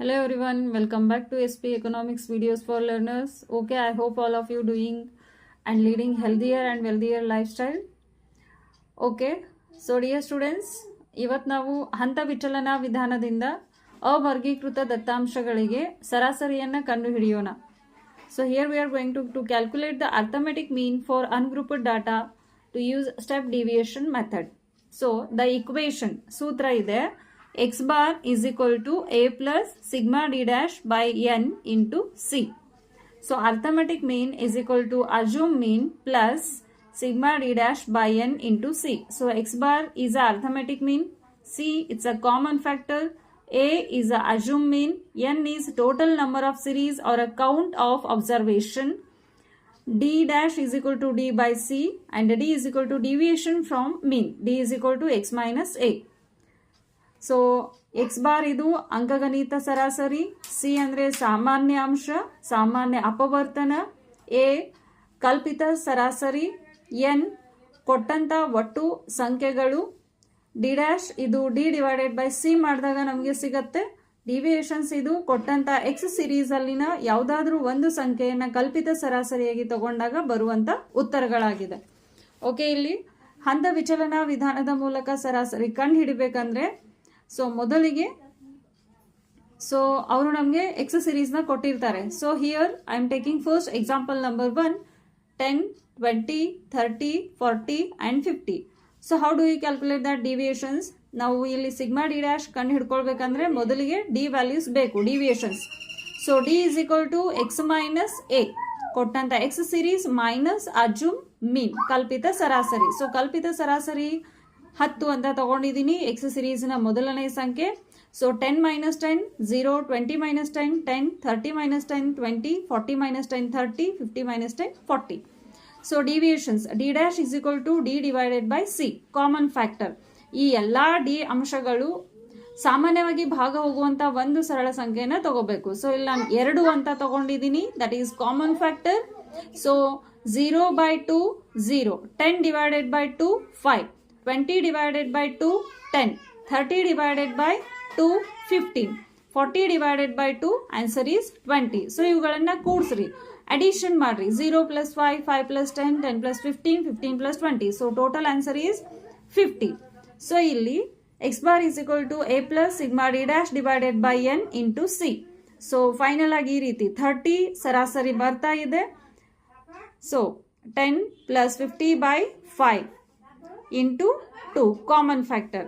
Hello everyone, welcome back to SP Economics Videos for Learners. Okay, I hope all of you doing and leading healthier and wealthier lifestyle. Okay, so dear students, ಇವತ್ತು ನಾವು ಹಂತ ವಿಚಲನ ವಿಧಾನದಿಂದ ಅವರ್ಗೀಕೃತ ದತ್ತಾಂಶಗಳಿಗೆ ಸರಾಸರಿಯನ್ನು ಕಂಡುಹಿಡಿಯೋಣ. So here we are going to calculate the arithmetic mean for ungrouped data to use step deviation method. So the equation ಸೂತ್ರ ಇದೆ x bar is equal to a plus sigma d dash by n into c. So arithmetic mean is equal to assumed mean plus sigma d dash by n into c. So x bar is a arithmetic mean, c it's a common factor, a is a assumed mean, n is total number of series or a count of observation, d dash is equal to d by c and d is equal to deviation from mean, d is equal to x minus a. So X bar ಇದು ಅಂಕಗಣಿತ ಸರಾಸರಿ, C ಅಂದರೆ ಸಾಮಾನ್ಯ ಅಂಶ, ಸಾಮಾನ್ಯ ಅಪವರ್ತನ, A ಕಲ್ಪಿತ ಸರಾಸರಿ, N ಕೊಟ್ಟಂತ ಒಟ್ಟು ಸಂಖ್ಯೆಗಳು, ಡಿ ಡ್ಯಾಶ್ ಇದು ಡಿ ಡಿವೈಡೆಡ್ ಬೈ ಸಿ ಮಾಡಿದಾಗ ನಮಗೆ ಸಿಗತ್ತೆ, ಡಿವಿಯೇಷನ್ಸ್ ಇದು ಕೊಟ್ಟಂತ ಎಕ್ಸ್ ಸಿರೀಸ್ ಅಲ್ಲಿನ ಯಾವುದಾದ್ರೂ ಒಂದು ಸಂಖ್ಯೆಯನ್ನ ಕಲ್ಪಿತ ಸರಾಸರಿಯಾಗಿ ತಗೊಂಡಾಗ ಬರುವಂತ ಉತ್ತರಗಳಾಗಿದೆ. ಓಕೆ, ಇಲ್ಲಿ ಹಂತ ವಿಚಲನ ವಿಧಾನದ ಮೂಲಕ ಸರಾಸರಿ ಕಂಡು ಹಿಡಿಬೇಕಂದ್ರೆ ಸೊ ಮೊದಲಿಗೆ ಅವರು ನಮಗೆ ಎಕ್ಸ್ ಸಿರೀಸ್ನ ಕೊಟ್ಟಿರ್ತಾರೆ. So here I am taking first example number 1, 10, 20, 30, 40 and 50. So how do you calculate that deviations? ನಾವು ಇಲ್ಲಿ ಸಿಗ್ಮಾ ಡಿ ಡ್ಯಾಶ್ ಕಂಡು ಹಿಡ್ಕೊಳ್ಬೇಕಂದ್ರೆ ಮೊದಲಿಗೆ ಡಿ ವ್ಯಾಲ್ಯೂಸ್ ಬೇಕು, deviations. So D is equal to X minus A ಕೊಟ್ಟಂತ X series minus assume mean ಕಲ್ಪಿತ ಸರಾಸರಿ. So ಕಲ್ಪಿತ ಸರಾಸರಿ 10 ಅಂತ ತಗೊಂಡಿದ್ದೀನಿ, ಎಕ್ಸ್ ಸಿರೀಸ್ನ ಮೊದಲನೇ ಸಂಖ್ಯೆ. So 10 minus 10 0, 20 minus 10 10, 30 minus 10 20, 40 minus 10 30, 50 minus 10 40. So deviations D dash is equal to D divided by C, common factor. ಈ ಎಲ್ಲಾ ಡಿ ಅಂಶಗಳು ಸಾಮಾನ್ಯವಾಗಿ ಭಾಗ ಹೋಗುವಂತ ಒಂದು ಸರಳ ಸಂಖ್ಯೆನ ತಗೋಬೇಕು. ಸೊ ಇಲ್ಲಿ ನಾನು 2 ಅಂತ ತಗೊಂಡಿದ್ದೀನಿ, that is common factor. So 0 by 2 0, 10 divided by 2 5, 20 divided by 2 10, 30 divided by 2 15, 40 divided by 2 answer is 20. So ಇವುಗಳನ್ನ ಕೂಡಿಸ್ರಿ, ಅಡಿಷನ್ ಮಾಡ್ರಿ. 0 plus 5, 5 plus 10, 10 plus 15, 15 plus 20. So total answer is 50. So ಇಲ್ಲಿ x bar is equal to a plus sigma d dash divided by n into c. So final ಆಗಿ ಈ ರೀತಿ 30 ಸರಾಸರಿ ಬರ್ತಾ ಇದೆ. So 10 plus 50 by 5 into 2 common factor.